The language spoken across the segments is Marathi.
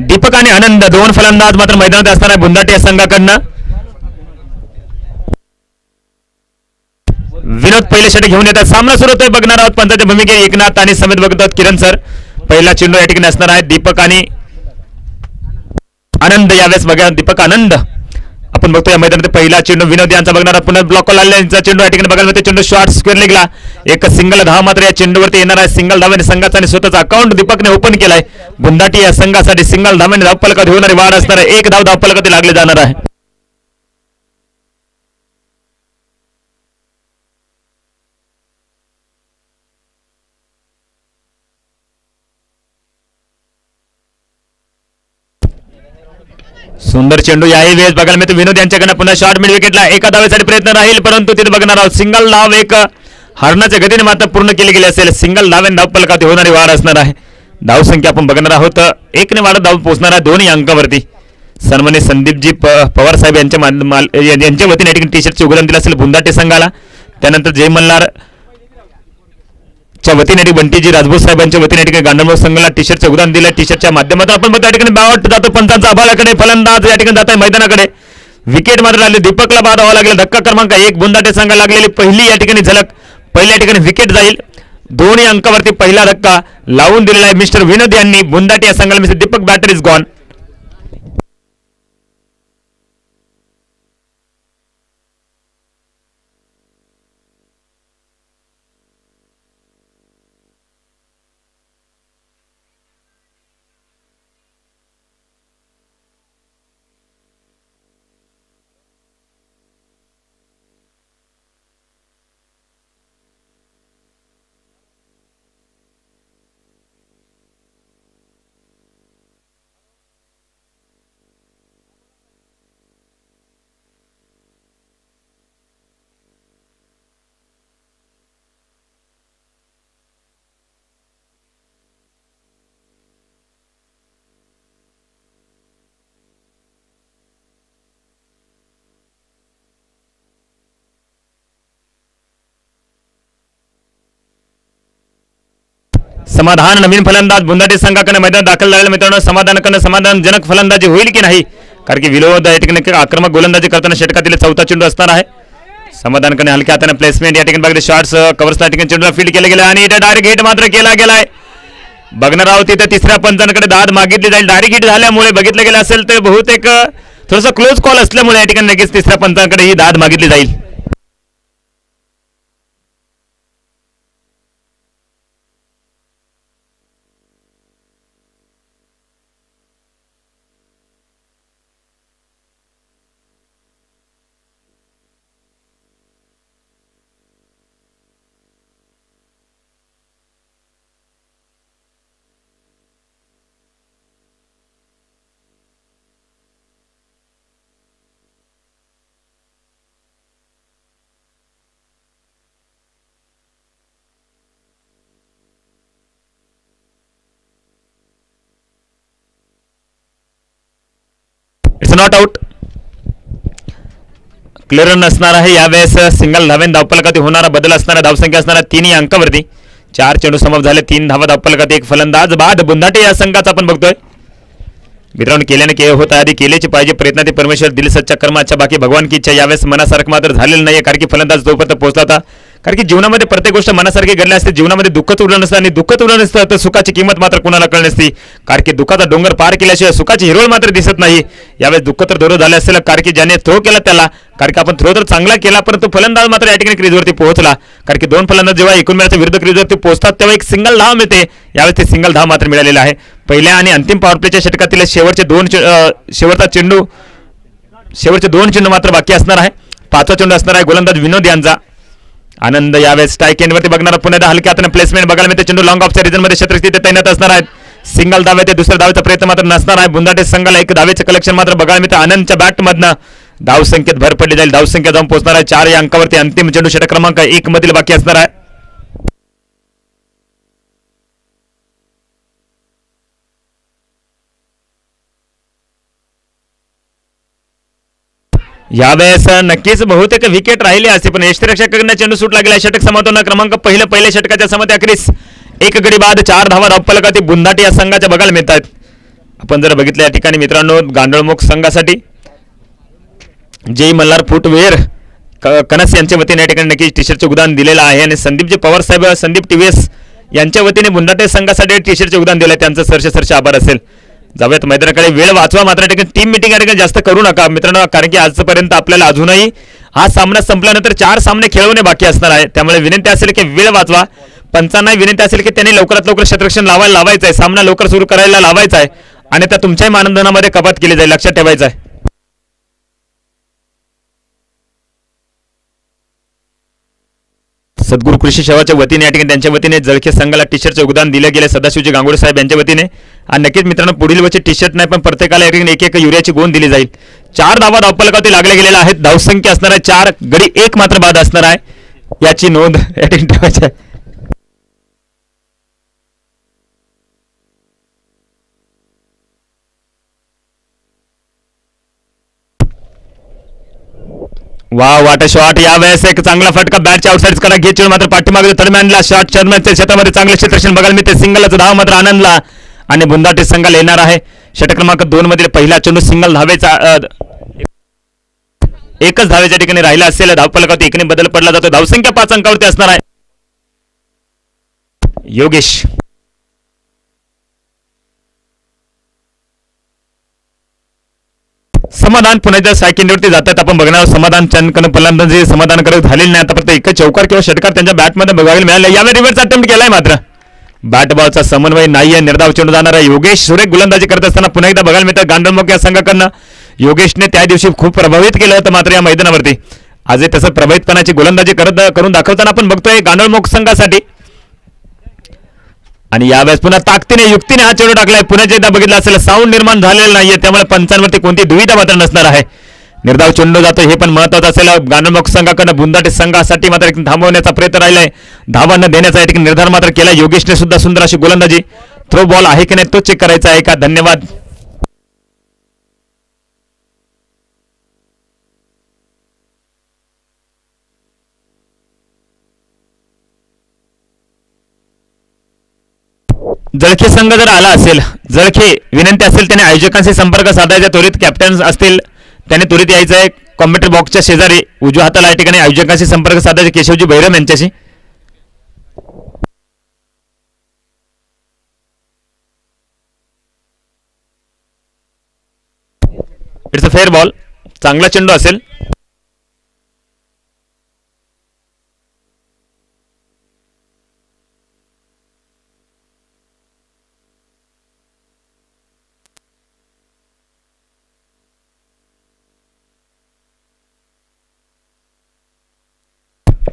दीपक आणि आनंद दोन फलंदाज मात्र मैदानात असताना बुंदाटी या संघाकडनं विनोद पहिले षटक घेऊन येतात. सामना सुरू होतोय. बघणार आहोत पंचाच्या भूमिकेत एकनाथ आणि समेत बघतात किरण सर. पहिला चेंडू या ठिकाणी असणार आहे दीपक आणि आनंद. यावेळेस बघा दीपक आनंद आपण बघतोय मैदानात पहिला चेंडू विनोद यांचा बघणार. पुन्हा ब्लॉक लावल्याचा चेंडू या ठिकाणी बघायला मिळते. चेंडू शॉर्ट स्क्वेअर लेगला एक सिंगल धाव मात्र या चेंडूवरती येणार आहे. सिंगल धावाने संघाचा आणि स्वतःचा अकाउंट दीपकने ओपन केलाय. बुंदाटी या संघासाठी सिंगल धावाने धावफलकात होणारी वाढ असणार आहे. एक धाव धावफलकात लागले जाणार आहे. सुंदर चेंडू याही वेळेस बघायला मिळतो विनोद यांच्याकडे. पुन्हा शॉर्ट मिड विकेटला एका धावेसाठी प्रयत्न राहील परंतु तिथे बघणार आहोत सिंगल धाव एक हरणाच्या गतीने मात्र पूर्ण केली गेली असेल. सिंगल धावेने धावफलकात होणारी वाढ असणार आहे. धावसंख्या आपण बघणार आहोत. एकने वाढत धाव पोहोचणार आहे दोन्ही अंकावरती. सन्माननीय संदीपजी पवार साहेब यांच्या वतीने ठिकाणी टी शर्टचे उघडण दिलं असेल बुंदाटे संघाला. त्यानंतर जय मल्हार च्या वतीने बंटीजी राजभूत साहेबांच्या वतीने ठिकाणी गांडोळ संघाला टी शर्टचे उदाहरण दिलं. टी शर्टच्या माध्यमातून आपण बघतो या ठिकाणी बॅट जातो पंचांचा आभाळाकडे. फलंदाज या ठिकाणी जात आहे मैदानाकडे. विकेट मात्र लागली. दीपकला बाद व्हावा लागला. धक्का क्रमांक 1 बुंदाटे संघाला लागलेली पहिली या ठिकाणी झलक. पहिल्या ठिकाणी विकेट जाईल. दोन्ही अंकावरती पहिला धक्का लावून दिलेला आहे मिस्टर विनोद यांनी. बुंदाटे या संघाला mister Deepak batter is gone. समाधान नवीन फलंदाज बुंदाटे संघाकडे मैदान दाखल झालेल्या मित्रांनो समाधानजनक फलंदाजी होईल की नाही कारण की विनोद या ठिकाणी आक्रमक गोलंदाजी करताना षटकातील चौथा चेंडू असणार आहे. समाधानकडे हलक्या हाताने प्लेसमेंट या ठिकाणी बघले. शॉट्स कव्हर्सला ठिकाणी चेंडूला फील्ड केला गेला आणि डायरेक्ट हिट मात्र केला गेलाय. बघणार आहोत तिथे तिसऱ्या पंचांकडे दाद मागितली जाईल. डायरेक्ट हिट झाल्यामुळे बघितलं गेलं असेल तर बहुतेक थोडंसं क्लोज कॉल असल्यामुळे या ठिकाणी लगेच तिसऱ्या पंचांकडे ही दाद मागितली जाईल. It's not out. Clear run असणार आहे. यावेळेस सिंगल धावेन धावफलकात होणारा बदल असणारा धावसंख्या असणारा 3 अंकावरती. 4 चेंडू समाप्त झाले. 3 धावा धावफलकात 1 फलंदाज बाद. बुंदाटे या संघाचा आपण बघतोय मित्रांनो. केल्याने होत आधी केल्याची पाहिजे प्रयत्न ते परमेश्वर दिल सच्चा कर्माच्या बाकी भगवान की इच्छा. यावेळेस मनासारखं मात्र झालेलं नाही कारण की फलंदाज जोपर्यंत पोहोचला होता. कारण की जीवनामध्ये प्रत्येक गोष्ट मनासारखी घडली असते. जीवनामध्ये दुःखच उरलं नसतं आणि दुःखच उरलं नसतं तर सुखाची किंमत मात्र कोणाला कळली नसती. कारण की दुःखाचा डोंगर पार केल्याशिवाय सुखाची हिरवळ मात्र दिसत नाही. यावेळेस दुःख तर दूर झाले असेल कारण की ज्याने थ्रो केला त्याला. कारण की आपण थ्रो तर चांगला केला परंतु फलंदाज मात्र या ठिकाणी क्रीजवरती पोहोचला. कारण की 2 फलंदाज जेव्हा एकूण मॅचच्या विरुद्ध क्रीजवरती पोहोचतात तेव्हा एक सिंगल धाव मिळते. यावेळेस ते सिंगल धाव मात्र मिळालेला आहे. पहिल्या आणि अंतिम पॉवर प्लेच्या षटकातील शेवटचे 2 चेंडू मात्र बाकी असणार आहे. 5वा चेंडू असणार आहे गोलंदाज विनोद यांचा. आनंद यावेळेस स्ट्राईक एंडवरती बघणार. पुन्हा हलक्या हाताने प्लेसमेंट बघायला मिळते. चेंडू लॉंग ऑफच्या रिजनमध्ये क्षेत्रस्थिती तैनात असणार आहेत. सिंगल धाव ते दुसऱ्या धावेचा प्रयत्न मात्र नसणार आहे. बुंदाटे संघाला 1 धावेचे कलेक्शन मात्र बघायला मिळते. आनंदच्या बॅटमधनं धाव संख्येत भर पडली जाईल. धावसंख्या जाऊन पोहोचणार आहे 4 या अंकावरती. अंतिम चेंडू षटक क्रमांक 1 मधील बाकी असणार आहे. यावेळेस नक्कीच बहुतेक विकेट राहिले असते पण यष्टिरक्षकांना चेंडू सुटला गेला. षटक समाप्त क्रमांक पहिल्या षटकाच्या समाप्ती अखेरीस 1 गडी बाद 4 धावा धावफलकात बुंदाटे या संघाच्या बघायला मिळतात. आपण जर बघितलं या ठिकाणी मित्रांनो गांडोळमुख संघासाठी जय मल्हार फुटवेअर कनस यांच्या वतीने या ठिकाणी नक्कीच टी शर्टचे योगदान दिलेलं आहे आणि संदीपजी पवार साहेब संदीप टीव्हीएस यांच्या वतीने बुंदाटे संघासाठी टी शर्टचे योगदान दिलं आहे त्यांचं सरसे आभार असेल. जाऊयात मैदानाकडे. वेळ वाचवा मात्र ठिकाणी टीम मिटिंग या ठिकाणी जास्त करू नका मित्रांनो कारण की आजपर्यंत आपल्याला अजूनही हा सामना संपल्यानंतर 4 सामने खेळवणे बाकी असणार आहे. त्यामुळे विनंती असेल की वेळ वाचवा. पंचांना विनंती असेल की त्यांनी लवकरात लवकर क्षेत्ररक्षण लावायचं आहे. सामना लवकर सुरू करायला लावायचा आहे आणि त्या तुमच्याही मानधनामध्ये कपात केली जाईल लक्षात ठेवायचं आहे. सद्गुरू कृषी सेवाच्या वतीने या ठिकाणी त्यांच्या वतीने जळखे संघाला टी शर्टचे योगदान दिले गेले सदाशिवजी गांगुडे साहेब यांच्या वतीने आणि नक्कीच मित्रांनो पुढील वर्षी टी शर्ट नाही पण प्रत्येकाला या ठिकाणी एक युरियाची गोंद दिली जाईल. 4 धावा धावफलकावरती लागले गेलेले आहेत. धावसंख्या असणार आहे 4 गडी 1 मात्र बाद असणार आहे याची नोंद या ठिकाणी ठेवायची आहे. वाट शॉट यावेळेस एक चांगला फटका बॅटच्या आउटसाइड करा घेऊन मात्र पाठीमागे थडमॅनला शॉट शर्माच्या क्षेत्रामध्ये चांगले क्षेत्ररक्षण बघायला मिळते. सिंगलचा धाव मात्र आनंदला आणि बुंदाटे संघाला येणार आहे. षटक क्रमांक 2 मधील पहिला चेंडू सिंगल धावेचा एकच धावेच्या ठिकाणी राहिला असेल. धावफलकावरती एकने बदल पडला जातो. धावसंख्या 5 अंकावरती असणार आहे. योगेश समाधान पुन्हा एकदा सायकलवरती जातात. आपण बघणार समाधान चंदकन फलंदाजी समाधान करत झालेले नाही. आतापर्यंत एकच चौकार किंवा षटकार त्यांच्या बॅटमध्ये बघायला मिळाले. यावेळी रिव्हर्स अटेम्प्ट केलाय मात्र बॅट बॉलचा समन्वय नाहीये. निर्धाव चेंडू जाणार आहे. योगेश सुरेख गोलंदाजी करत असताना पुन्हा एकदा बघायला मिळतं गांडोळमुख या संघाकडनं. योगेशने त्या दिवशी खूप प्रभावित केलं होतं मात्र या मैदानावरती आजही तसं प्रभावितपणाची गोलंदाजी करून दाखवताना आपण बघतोय गांडोळमुख संघासाठी. आणि यावेळेस पुन्हा ताकदीने युक्तीने हा चेंडू टाकलाय. पुन्हा एकदा बघितलं असेल साऊंड निर्माण झालेलं नाहीये त्यामुळे पंचांवरती कोणती दुविधा मात्र नसणार आहे. निर्धाव चेंडू जातो हे पण महत्वाचं असेल. गांडोळमुख संघाकडनं बुंदाटे संघासाठी मात्र थांबवण्याचा प्रयत्न राहिलाय. धावा न देण्याचा एक निर्धार मात्र केला. योगेशने सुद्धा सुंदर अशी गोलंदाजी. थ्रो बॉल आहे की नाही तो चेक करायचा आहे का. धन्यवाद. जळखे संघ जर आला असेल जळखे विनंती असेल त्याने आयोजकांशी संपर्क साधायचा. त्वरित कॅप्टन असतील त्याने त्वरित यायचं आहे. कॉम्प्युटर बॉक्सच्या शेजारी उजव्या हाताला या ठिकाणी आयोजकांशी संपर्क साधायचे केशवजी बैरम यांच्याशी. It's a fair ball. चांगला चेंडू असेल.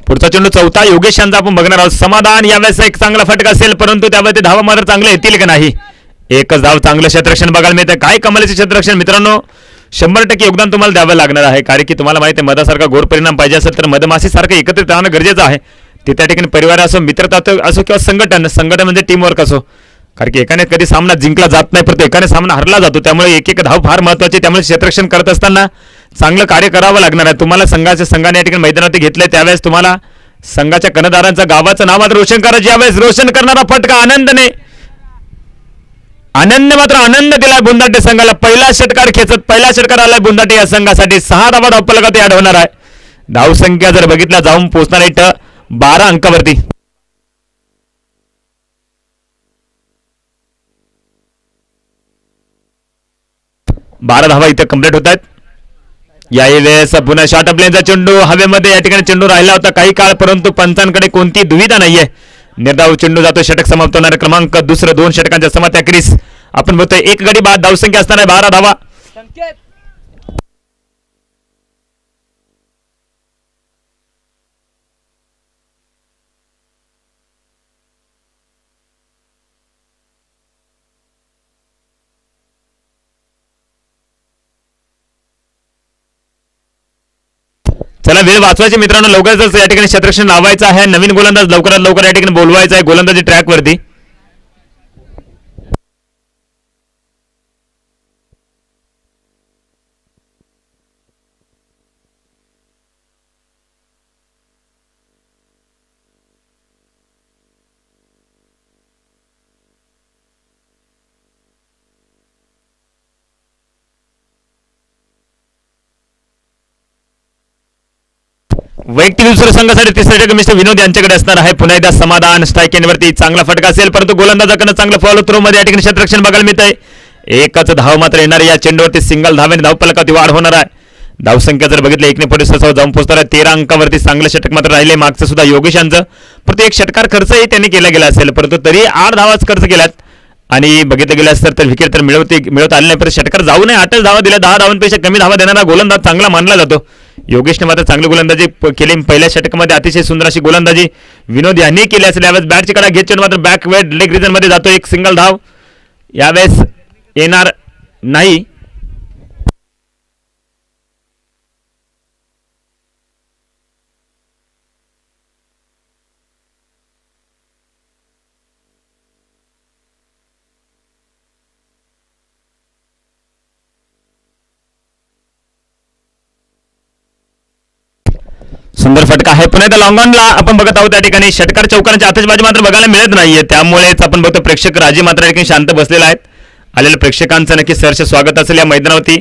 पुढचा चेंडू चौथा योगेश यांचा आपण बघणार आहोत. समाधान यावेळेस एक चांगला फटका असेल परंतु त्यावेळी धावा मात्र चांगले येतील का नाही. एकच धाव चांगलं क्षेत्ररक्षण बघायला मिळतं. काय कमालीचे क्षेत्ररक्षण मित्रांनो. 100% योगदान तुम्हाला द्यावं लागणार आहे कारण की तुम्हाला माहिती आहे मधासारखा गोड परिणाम पाहिजे असेल तर मधमाशी सारखं एकत्रित राहणं गरजेचं आहे. ते त्या ठिकाणी परिवार असो मित्रता असो किंवा संघटन म्हणजे टीमवर्क असो कारण की एकाने कधी सामना जिंकला जात नाही परंतु एकाने सामना हरला जातो. त्यामुळे एक धाव फार महत्वाची. त्यामुळे क्षेत्ररक्षण करत असताना चांगलं कार्य करावं लागणार आहे. तुम्हाला संघाने या ठिकाणी मैदानावरती घेतलंय त्यावेळेस तुम्हाला संघाच्या कर्णधारांचा गावाचं नाव मात्र रोशन करायचं. यावेळेस रोशन करणारा फटका आनंदने मात्र आनंद दिलाय बुंदाटे संघाला. पहिला षटकार आलाय बुंदाटे या संघासाठी. 6 धावा धावफलकावरती ऍड होणार आहे. धावसंख्या जर बघितला जाऊन पोहोचणार आहे 12 अंकावरती. बारा धावा इथे कंप्लीट होत आहेत. यावेळेस पुन्हा शॉर्ट प्लेनचा चेंडू हवेमध्ये या ठिकाणी चेंडू राहिला होता काही काळ परंतु पंचांकडे कोणती दुविधा नाहीये. निर्धाव चेंडू जातो. षटक समाप्त होणार क्रमांक दुसरं 2 षटकांच्या समाप्त क्रिस आपण बघतोय. एक गडी बाद. धावसंख्या असताना 12 धावा. चला वेळ वाचवायची मित्रांनो. लवकरच या ठिकाणी क्षेत्ररक्षण लावायचं आहे. नवीन गोलंदाज लवकरात लवकर या ठिकाणी बोलवायचा आहे गोलंदाजी ट्रॅकवरती. वैयक्तिक दुसऱ्या संघासाठी तिसरे षटक मिस्टर विनोद यांच्याकडे असणार आहे. पुन्हा एकदा समाधान स्ट्राईक एंडवरती चांगला फटका असेल, परंतु गोलंदाजाकडनं चांगलं फॉलो थ्रो मध्ये या ठिकाणी क्षेत्ररक्षण बघायला मिळत आहे. एकच धाव मात्र येणार या चेंडूवरती सिंगल धावेने धावफलकावरती वाढ होणार आहे. धावसंख्या जर बघितली 1 जाऊन पोहोचणार आहे. 13 अंकावरती चांगलं षटक मात्र राहिले. मागचं सुद्धा योगेश यांचं, परंतु एक षटकार खर्चही त्यांनी केला गेला असेल, परंतु तरी 8 धावाच खर्च केल्यात आणि बघितलं गेलं असतं तर विकेट तर मिळवत आले नाही. पण षटकार जाऊ नये 8 धावा दिल्या. 10 धावांपेक्षा कमी धावा देणारा गोलंदाज चांगला मानला जातो. योगेशने मात्र चांगली गोलंदाजी केली. पहिल्या षटकामध्ये अतिशय सुंदर अशी गोलंदाजी विनोद यांनी केली असेल. यावेळेस बॅटची कडा घेत चेंडू मात्र बॅकवर्ड लेग रिजन मध्ये जातो. एक सिंगल धाव यावेळेस येणार नाही. सुंदर फटका आहे. पुन्हा एकदा लॉंग ऑनला आपण बघत आहोत. त्या ठिकाणी षटकार चौकारांची आतषबाजी मात्र बघायला मिळत नाहीये. त्यामुळेच आपण बघतो प्रेक्षक राजे मात्र या ठिकाणी शांत बसलेले आहेत. आलेल्या प्रेक्षकांचं नक्की सहर्ष स्वागत असेल या मैदानावरती.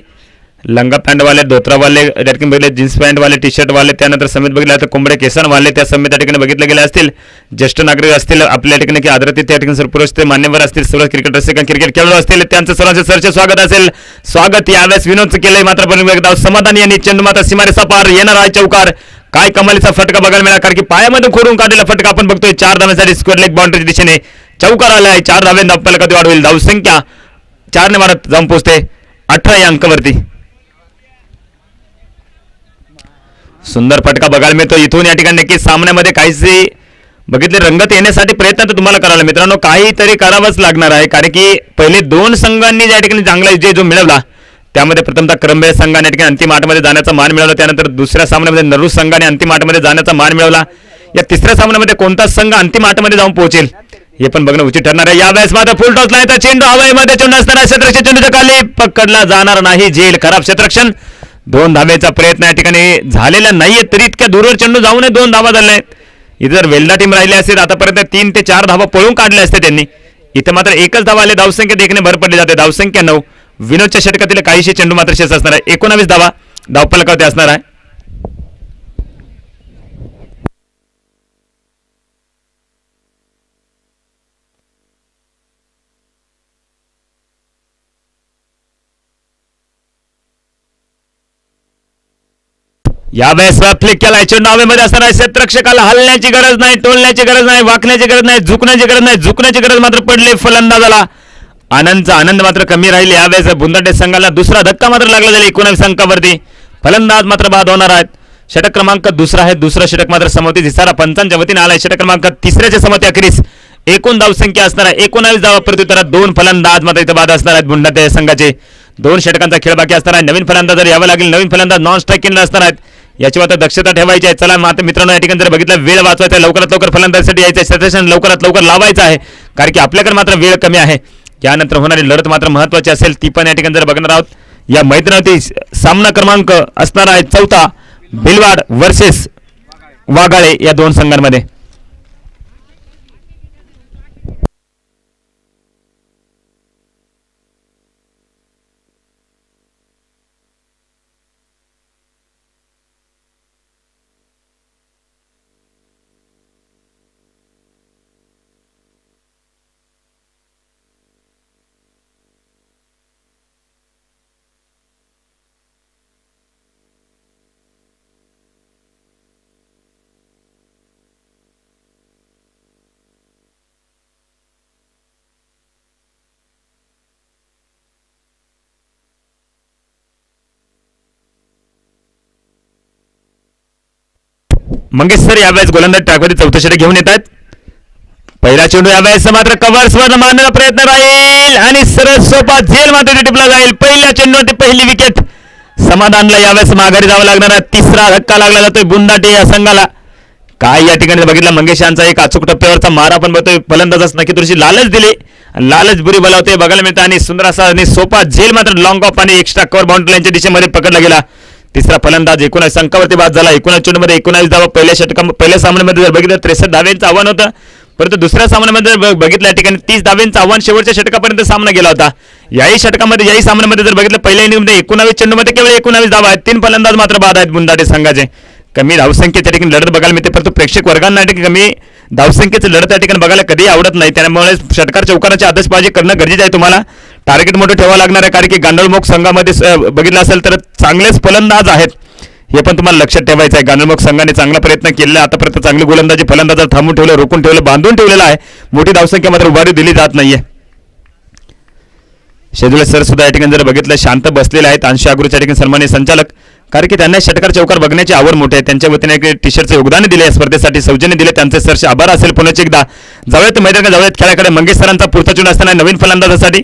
लंगा पॅन्टवाले, धोत्रावाले, त्या ठिकाणी बघितले जीन्स पॅन्टवाले, टी शर्टवाले, त्यानंतर समेत बघितले तर कोंबडे केसांवाले त्या समेत त्या ठिकाणी बघितले गेले असतील. ज्येष्ठ नागरिक असतील आपल्या ठिकाणी की आदरातिथ्य त्या ठिकाणी सरपुरुष ते मान्यवर असतील, सर्व क्रिकेट रसिक क्रिकेट खेळाडू असतील, त्यांचं सर्वांचे सहर्ष स्वागत असेल. स्वागत यावेळेस विनोदचं केलंय मात्र पण एकदा समाधानी यांनी चेंडू मात्र सीमारेषा पार येणार आहे चौकार. काय कमालीचा फटका बघायला मिळाला, कारण की पायामध्ये खोडून काढलेला फटका आपण बघतोय. 4 धाव्यांसाठी स्क्वेअर लेग बाउंड्रीच्या दिशेने चौकार आला आहे. 4 धाव्यांनी धावफलकात वाढ होईल. धावसंख्या 4 ने मारत जाऊन पोहोचते 18 या अंकावरती. सुंदर फटका बघायला मिळतो इथून. या ठिकाणी नक्की सामन्यामध्ये काहीशी बघितले रंगत येण्यासाठी प्रयत्न तर तुम्हाला करायला मित्रांनो काहीतरी करावंच लागणार आहे, कारण की पहिले 2 संघांनी ज्या ठिकाणी चांगला विजय जो मिळवला त्यामध्ये प्रथमतः करंबेळ संघाने ठिकाणी अंतिम 8 मध्ये जाण्याचा मान मिळवला. त्यानंतर दुसऱ्या सामन्यामध्ये नरू संघाने अंतिम 8 मध्ये जाण्याचा मान मिळवला. या तिसऱ्या सामन्यामध्ये कोणता संघ अंतिम 8 मध्ये जाऊन पोहोचेल हे पण बघणं उचित ठरणार आहे. यावेळेस मात्र फुल टॉस लायचा चेंडू हवाईमध्ये चेंडू असताना क्षेत्ररक्षण चेंडूच्या खाली पकडला जाणार नाही. झेल खराब क्षेत्ररक्षण. 2 धावेचा प्रयत्न या ठिकाणी झालेला नाहीये, तरी इतक्या दूरवर चेंडू जाऊ नये 2 धावा झाल्या आहेत. इथे जर वेल्डा टीम राहिली असेल आतापर्यंत 3 ते 4 धावा पळून काढल्या असते त्यांनी. इथे मात्र एकच धावा आले. धावसंख्या देखणे भर पडली जाते. धावसंख्या 9. विनोदच्या षटकातील काहीशे चेंडू मात्र शेष असणार आहे. 19 धावा धावफलकावरती असणार आहे. यावेळेस फ्लिक केलाय चेंडू हवेमध्ये असणार आहे. क्षेत्ररक्षकाला हलण्याची गरज नाही, टोलण्याची गरज नाही, वाकण्याची गरज नाही, झुकण्याची गरज नाही. झुकण्याची गरज मात्र पडली फलंदाजाला. आनंद मात्र कमी राहिले. यावेळेस बुंदाटे संघाला दुसरा धक्का मात्र लागला जाईल. 19 अंकावरती फलंदाज मात्र बाद होणार आहेत. षटक क्रमांक दुसरा आहे. दुसरा षटक मात्र समोती दिसारा पंचांच्या वतीने आलाय. षटक क्रमांक तिसऱ्याच्या समोती अखेरीस एकूण धावसंख्या असणार आहे 19 धावा. प्रत्युत्तरात 2 फलंदाज मात्र इथे बाद असणार आहेत. बुंदाटे संघाचे 2 षटकांचा खेळ बाकी असणार आहे. नवीन फलंदाज जर यावं लागेल. नवीन फलंदाज नॉन स्ट्राईकिंगला असणार आहेत. याची मात्र दक्षता ठेवायची आहे. चला मात्र मित्रांनो या ठिकाणी जर बघितलं वेळ वाचवायचा लवकरात लवकर फलंदाजीसाठी यायचं सेशन लवकरात लवकर लावायचं आहे, कारण की आपल्याकडे मात्र वेळ कमी आहे. यानंतर होणारी लढत मात्र महत्त्वाची असेल ती पण या ठिकाणी जर बघणार आहोत. या मैदानावरती सामना क्रमांक असणार आहे 4था भिलवाड वर्सेस वाघाळे या 2 संघांमध्ये. मंगेश सर यावेळेस गोलंदाज ट्रॅकवरती 4थं षटक घेऊन येतात. पहिला चेंडू यावेळेस मात्र कव्हर्सवर मारण्याचा प्रयत्न राहील आणि सरळ सोपा झेल मात्र टिपला जाईल. पहिल्या चेंडूवरती पहिली विकेट. समाधानला यावेळेस माघारी जावं लागणार आहे. 3रा धक्का लागला जातोय बुंदाटे या संघाला. काय या ठिकाणी बघितलं मंगेश यांचा एक अचूक टप्प्यावरचा मारा पण बघतोय. फलंदाजास नक्की थोडीशी लालच दिली, लालच बुरी बलावते बघायला मिळतं आणि सुंदर असा आणि सोपा झेल मात्र लॉंग ऑफ आणि एक्स्ट्रा कव्हर बाउंड्री लाईनच्या दिशेमध्ये पकडला गेला. 3रा फलंदाज 19 अंकावरती बाद झाला. 19 चेंडूमध्ये 19 धावा. पहिल्या सामन्यामध्ये जर बघितलं 63 धाव्यांचं आव्हान होतं, परंतु दुसऱ्या सामन्यामध्ये जर बघितलं या ठिकाणी 30 धाव्यांचं आव्हान शेवटच्या षटकापर्यंत सामना गेला होता. याही षटकामध्ये याही सामन्यामध्ये जर बघितलं पहिल्या इनिंगमध्ये 19 चेंडूमध्ये केवळ 19 धावा आहेत. 3 फलंदाज मात्र बाद आहेत बुंदाटे संघाचे. कमी धावसंख्येच्या ठिकाणी लढत बघायला मिळते, परंतु प्रेक्षक वर्गांना कमी धावसंख्येचं लढत त्या ठिकाणी बघायला कधीही आवडत नाही. त्यामुळे षटकार चौकाराची आदर्शबाजी करणं गरजेचं आहे. तुम्हाला टार्गेट मोठं ठेवावं लागणार आहे, कारण की गांडोळमुख संघामध्ये बघितलं असेल तर चांगलेच फलंदाज आहेत, हे पण तुम्हाला लक्षात ठेवायचं आहे. गांडोळमुख संघाने चांगला प्रयत्न केलेला, आतापर्यंत चांगली गोलंदाजी फलंदाज थांबून ठेवलं, रोखून ठेवलं, बांधून ठेवलेलं आहे. मोठी धावसंख्या मात्र उभारी दिली जात नाहीये. शेजुले सर सुद्धा या ठिकाणी जर बघितलं शांत बसलेले आहेत. अंशु आगरूच्या ठिकाणी सन्माननीय संचालक, कारण की त्यांना षटकार चौकार बघण्याची आवड मोठी आहे. त्यांच्या वतीने टी शर्टचे योगदान दिले, या स्पर्धेसाठी सौजन्य दिले, त्यांचे सरचे आभार असेल. पुन्हा एकदा जाऊयात मैदानात, जाऊयात खेळाकडे. मंगेश सरांचा पुढचा चेंडू असताना नवीन फलंदाजासाठी,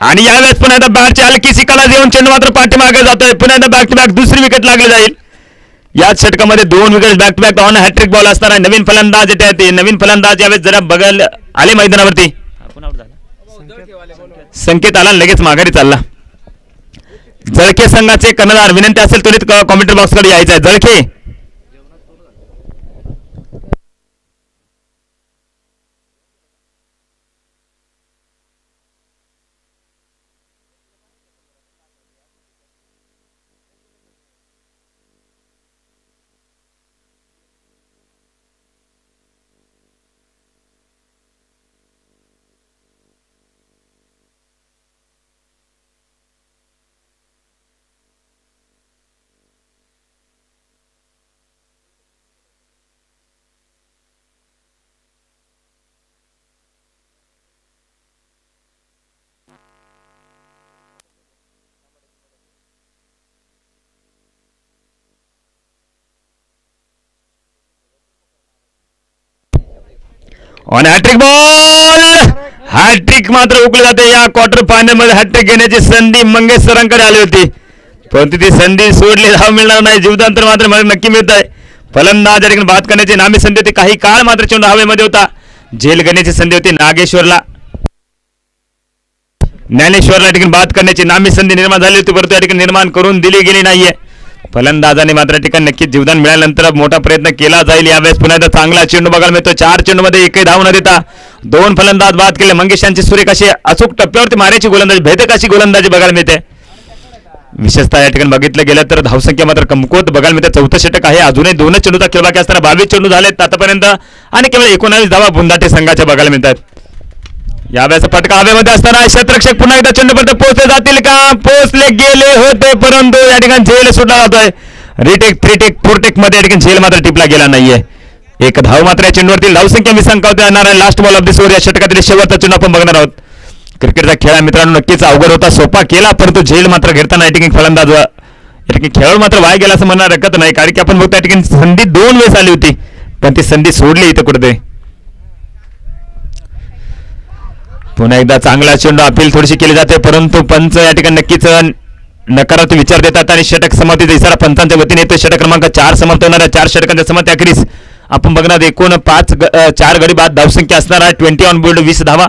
आणि यावेळेस पुन्हा एकदा बॅटची हलकीशी कला देऊन चेंडू मात्र पाठीमागे जातोय. पुन्हा एकदा बॅक टू बॅक दुसरी विकेट लागली जाईल. याच षटकामध्ये 2 wicket back to back on hat-trick ball असणारा नवीन फलंदाज येते. ते नवीन फलंदाज यावेळेस जरा बघायला आले मैदानावरती. संकेत आला, लगेच माघारी चालला. जळके संघाचे कर्णधार, विनंती असेल त्वरित कॉमेंट्री बॉक्सकडे यायचं आहे. Jalke on hat-trick ball, hat trick मात्र उकळली जाते. या क्वार्टर फायनल मध्ये हॅट्रिक घेण्याची संधी मंगेश सरांकडे आली होती, परंतु ती संधी सोडली, धाव मिळणार नाही. जीवदांतर मात्र मला नक्की मिळत आहे. फलंदाज या ठिकाणी बाद करण्याची नामी संधी होती. काही काळ मात्र चेंडू हवेमध्ये होता. झेल घेण्याची संधी होती. ज्ञानेश्वरला या ठिकाणी बाद करण्याची नामी संधी निर्माण झाली होती, परंतु या ठिकाणी निर्माण करून दिली गेली नाहीये. फलंदाजाने मात्र ठिकाणी नक्कीच जीवदान मिळाल्यानंतर मोठा प्रयत्न केला जाईल. यावेळेस पुन्हा एकदा चांगला चेंडू बघायला मिळतो. 4 चेंडूमध्ये एकही धाव न देता 2 फलंदाज बाद केले. मंगेश यांची सुरेख अशी अचूक टप्प्यावरती मारायची गोलंदाजी, भेदक अशी गोलंदाजी बघायला मिळते. विशेषतः या ठिकाणी बघितलं गेलं तर धावसंख्या मात्र कमकुवत बघायला मिळते. 14 षटक आहे, अजूनही 2 चेंडूचा खेळ बाकी असताना 22 चेंडू झालेत आतापर्यंत, आणि केवळ 19 धावा बुंदाटे संघाच्या बघायला मिळतात. यावेळेस फटका हवेमध्ये असताना क्षेत्ररक्षक पुन्हा एकदा चेंडूपर्यंत पोहोचले जातील का? पोहोचले गेले होते, परंतु या ठिकाणी झेल सुटला जातोय. रिटेक 3टेक 4टेक मध्ये या ठिकाणी झेल मात्र टिपला गेला नाहीये. एक धाव मात्र या चेंडूवरती धावसंख्या विसंकावता येणार आहे. Last ball of this over, या षटकातील शेवटचा चेंडू आपण बघणार आहोत. क्रिकेटचा खेळ मित्रांनो नक्कीच अवघड होता, सोपा केला, परंतु झेल मात्र घेताना या ठिकाणी फलंदाज या ठिकाणी खेळ मात्र वाया गेला असं म्हणणार हरकत नाही, कारण की आपण बघतो या ठिकाणी संधी 2 वेळेस आली होती, पण ती संधी सोडली इथं कुठेतरी. पुन्हा एकदा चांगला चेंडू, अपील थोडीशी केली जाते, परंतु पंच या ठिकाणी नक्कीच नकारात्मक विचार देतात आणि षटक समाप्तीचा इशारा पंचांच्या वतीने येतो. षटक क्रमांक 4 समाप्त होणाऱ्या 4 षटकांच्या समाप्ती अखेरीस आपण बघणार एकूण 4 गडी बाद धावसंख्या असणार आहे. 20 ऑन बोर्ड 20 धावा.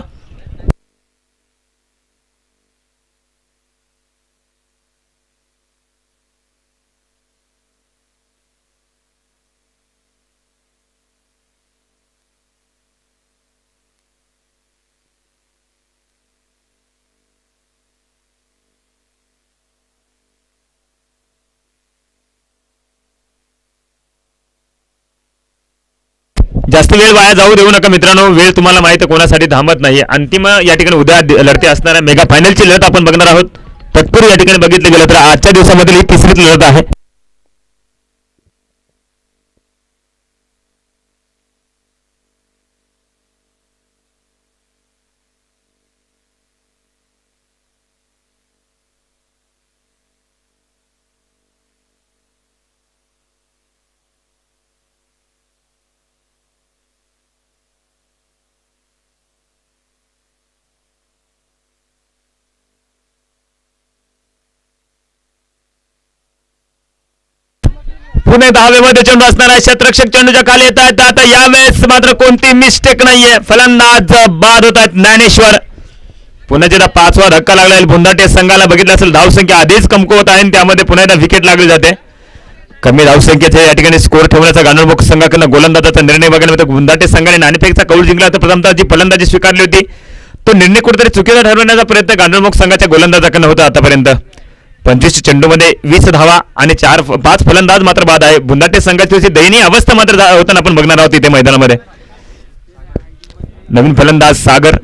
जास्त वेळ वाया जाऊ देऊ नका मित्रांनो, वेळ तुम्हाला माहिती आहे कोणासाठी थांबत नाही. अंतिम या ठिकाणी उद्या लढते असणाऱ्या मेगा फायनलची लढत आपण बघणार आहोत. तत्पूर्वी या ठिकाणी बघितलं गेलं तर आजच्या दिवसामधील ही 3री लढत आहे. पुणे 10वेमध्ये चेंडू असणार आहे. क्षेत्ररक्षक चेंडूच्या खाली येत आहेत. आता यावेळेस मात्र कोणती मिस्टेक नाहीये, फलंदाज बाद होत आहेत. ज्ञानेश्वर पुन्हा एकदा 5वा धक्का लागला. बुंदाटे संघाला बघितलं असेल धावसंख्या आधीच कमकुवत आहे, त्यामध्ये पुन्हा एकदा विकेट लागली जाते. कमी धावसंख्येचे या ठिकाणी स्कोर ठेवण्याचा गांडोळमुख संघाकडून गोलंदाजाचा निर्णय बघायला मिळतो. बुंदाटे संघाने नाणेफेकचा कौल जिंकला, तर प्रथमतः जी फलंदाजी स्वीकारली होती तो निर्णय कुठेतरी चुकीचा ठरवण्याचा प्रयत्न गांडोळमुख संघाच्या गोलंदाजाकडून होता आतापर्यंत. 25 चेंडूमध्ये 20 धावा आणि 5 फलंदाज मात्र बाद आहे. बुंदाटे संघाची दयनीय अवस्था मात्र होताना आपण बघणार आहोत इथे मैदानामध्ये. नवीन फलंदाज सागर,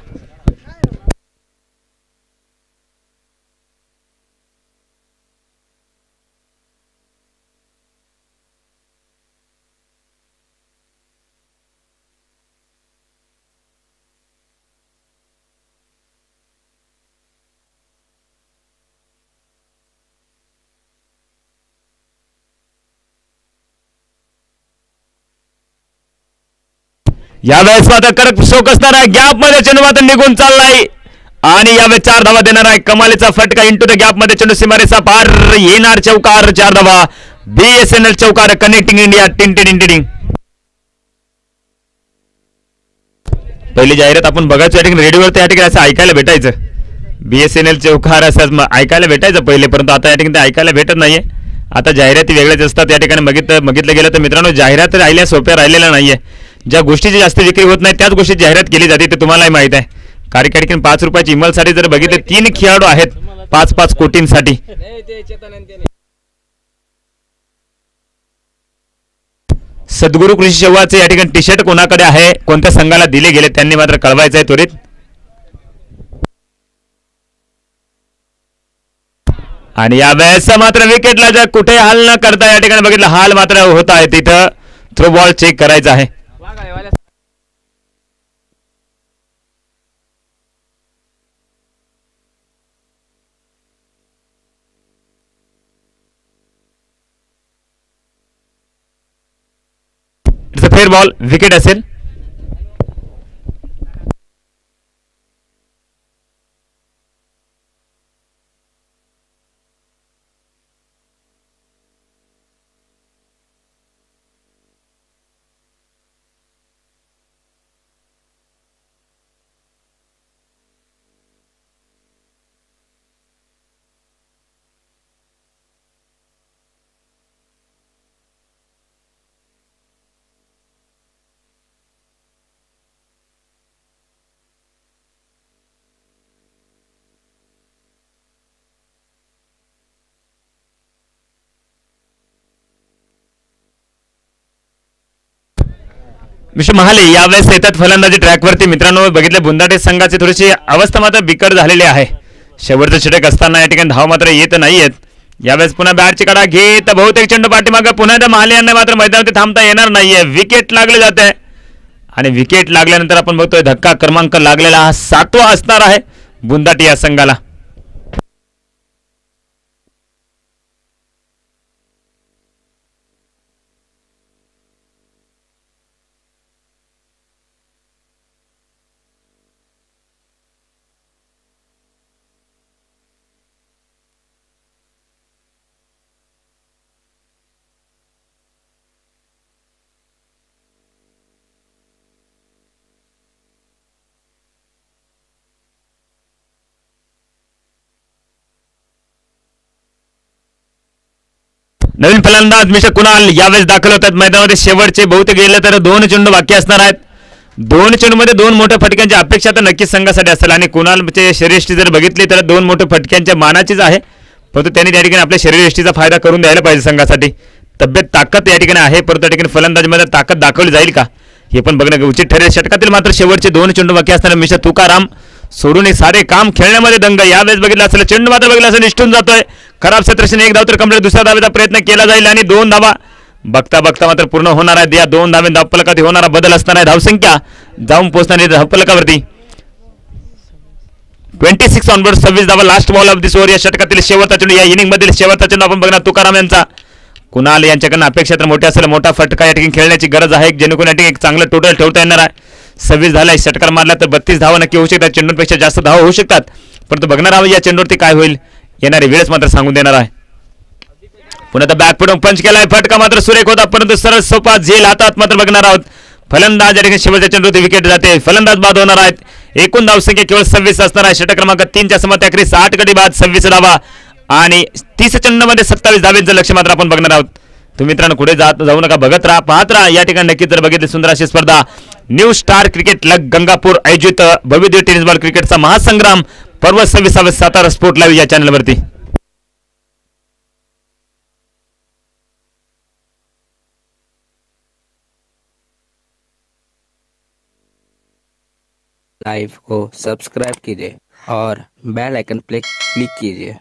यावेळेस मात्र कडक शोक असणार आहे. गॅप मध्ये चेंडू मात्र निघून चाललाय आणि यावेळेस 4 धावा देणार आहे. कमालीचा फटका इंटू द गॅप मध्ये चेंडू सीमारेषा पार येणार. चौकार, 4 धावा. BSNL चौकार. कनेक्टिंग इंडिया टिंटिंग. पहिली जाहिरात आपण बघायचो या ठिकाणी रेडिओवर, त्या ठिकाणी असं ऐकायला भेटायचं BSNL चौकार असं ऐकायला भेटायचं पहिले, परंतु आता या ठिकाणी ते ऐकायला भेटत नाहीये. आता जाहिराती वेगळ्याच असतात या ठिकाणी. बघितलं गेलं तर मित्रांनो, जाहिरात राहिल्या सोप्या राहिलेल्या नाहीये. ज्या गोष्टीची जास्त विक्री होत नाही त्याच गोष्टी जाहिरात केली जाते ते तुम्हालाही माहित आहे. कार्यकारी 5 रुपयाची इमलसाठी जर बघितले 3 खेळाडू आहेत 5-5 कोटींसाठी. सद्गुरू कृषी सेवाचे या ठिकाणी टी शर्ट कोणाकडे आहे, कोणत्या संघाला दिले गेले त्यांनी मात्र कळवायचं आहे त्वरित. आणि या वेळेस मात्र विकेटला जर कुठे हाल न करता या ठिकाणी बघितलं हाल मात्र होत आहे. तिथं थ्रो बॉल चेक करायचा आहे. It's a fair ball, wicket असेल. मिस्टर महाले यावेळेस येतात फलंदाजी ट्रॅकवरती. मित्रांनो बघितले बुंदाटे संघाची थोडीशी अवस्था मात्र बिकट झालेली आहे. शेवटचं षटक असताना या ठिकाणी धाव मात्र येत नाहीयेत. यावेळेस पुन्हा बॅटची कडा घेत बहुतेक चेंडू पाठीमागे पुन्हा त्या महाले यांना मात्र मैदानात थांबता येणार नाहीये. विकेट लागले जात आहे आणि विकेट लागल्यानंतर आपण बघतोय धक्का क्रमांक लागलेला हा 7वा असणार आहे बुंदाटे या संघाला. नवीन फलंदाज मिस्टर कुणाल यावेळेस दाखल होतात मैदानामध्ये. शेवटचे बहुतेक गेले तर 2 चेंडू बाकी असणार आहेत. 2 चेंडूमध्ये 2 मोठ्या फटक्यांची अपेक्षा तर नक्कीच संघासाठी असेल. आणि कुणालचे शरीरयष्टी जर बघितली तर 2 मोठ्या फटक्यांच्या मानाचीच आहे, परंतु त्यांनी त्या ठिकाणी आपल्या शरीरयष्टीचा फायदा करून द्यायला पाहिजे संघासाठी. तब्येत ताकद या ठिकाणी आहे, परंतु त्या ठिकाणी फलंदाजीमध्ये ताकद दाखवली जाईल का हे पण बघणं उचित ठरेल. षटकातील मात्र शेवटचे 2 चेंडू बाकी असताना मिस्टर तुकाराम सोडून सारे काम खेळण्यामध्ये दंग. यावेळेस बघितलं असेल चेंडू मात्र बघितलं असं निष्ठून जातोय. खराब क्षेत्रक्षणी 1 धाव तर कंप्लीट. दुसऱ्या धावेचा प्रयत्न केला जाईल आणि 2 धावा बघता बघता मात्र पूर्ण होणार आहे. या 2 धावे धावफलकात होणारा बदल असणार आहे. धावसंख्या जाऊन पोहोचणारी धावफलकावरती 26 ऑनवर्ड 26 धावा. Last ball of this over. या षटकातील शेवटचा चेंडू, या इनिंग मधील शेवटचा चेंडू आपण बघणार तुकाराम यांचा. कुणाल यांच्याकडनं अपेक्षा तर मोठी असेल. मोठा फटका या ठिकाणी खेळण्याची गरज आहे जेणेकरून या ठिकाणी एक चांगलं टोटल ठेवता येणार आहे. 26 झालाय. षटकार मारला तर 32 धावा नक्की होऊ शकतात. चेंडूपेक्षा जास्त धावा होऊ शकतात, परंतु बघणार आहोत या चेंडूवरती काय होईल. येणारी वेळच मात्र सांगून देणार आहे. पुन्हा तर बॅक पुढून पंच केलाय. फटका मात्र सुरेख होता, परंतु सरळ सोपा झेल हातात मात्र बघणार आहोत. फलंदाज या ठिकाणी शेवटच्या चेंडूवरती विकेट जाते. फलंदाज बाद होणार आहेत. एकूण धावसंख्या केवळ 26 असणार आहे. षटक क्रमांक 3च्या समोर अखेरी 60 गडी बाद 26 धावा आणि 30 चेंडूमध्ये 27 धावेचं लक्ष मात्र आपण बघणार आहोत. तुम्ही मित्रांनो पुढे जाऊ नका, बघत राहा, पाहत राहा. या ठिकाणी नक्कीच जर बघितली सुंदर अशी स्पर्धा न्यू स्टार क्रिकेट लग गंगापूर आयोजित भव्य टेनिस बॉल क्रिकेटचा महासंग्राम पर्व 26 सातारा स्पोर्ट लाईव्ह या चॅनलवरती. लाइव को सब्सक्राइब कीजिए और बेल आइकन पर क्लिक कीजिए